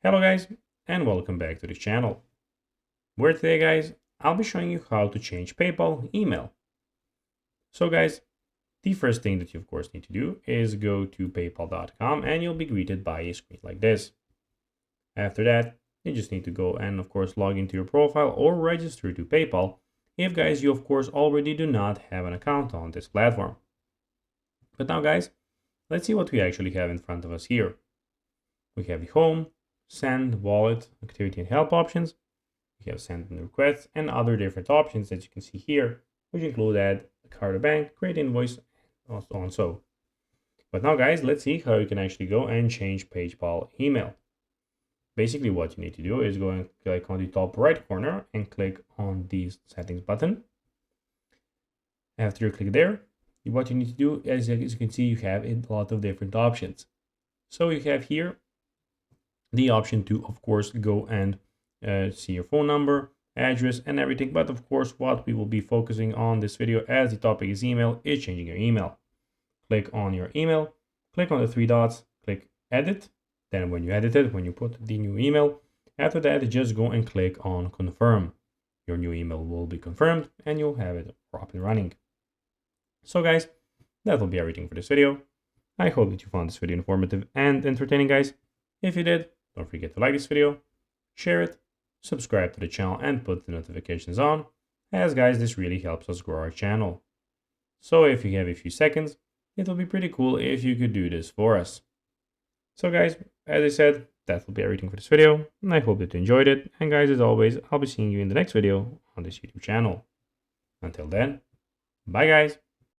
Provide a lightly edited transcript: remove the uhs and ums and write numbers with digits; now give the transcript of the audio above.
Hello guys, and welcome back to this channel, where today guys, I'll be showing you how to change PayPal email. So guys, the first thing that you of course need to do is go to paypal.com and you'll be greeted by a screen like this. After that, you just need to go and of course log into your profile or register to PayPal if guys you of course already do not have an account on this platform. But now guys, let's see what we actually have in front of us here. We have the home, send, wallet, activity and help options. We have send and requests and other different options that you can see here, which include add card to bank, create invoice, and so on so. But now guys, let's see how you can actually go and change PayPal email. Basically what you need to do is go and click on the top right corner and click on the settings button. After you click there, what you need to do is, as you can see, you have a lot of different options. So you have here the option to, of course, go and see your phone number, address, and everything. But of course, what we will be focusing on this video as the topic is email is changing your email. Click on your email, click on the three dots, click edit. Then when you edit it, when you put the new email, after that, just go and click on confirm. Your new email will be confirmed and you'll have it up and running. So guys, that will be everything for this video. I hope that you found this video informative and entertaining, guys. If you did, don't forget to like this video, share it, subscribe to the channel and put the notifications on, as guys, this really helps us grow our channel. So if you have a few seconds, it will be pretty cool if you could do this for us. So guys, as I said, that will be everything for this video, and I hope that you enjoyed it. And guys, as always, I'll be seeing you in the next video on this YouTube channel. Until then, bye guys.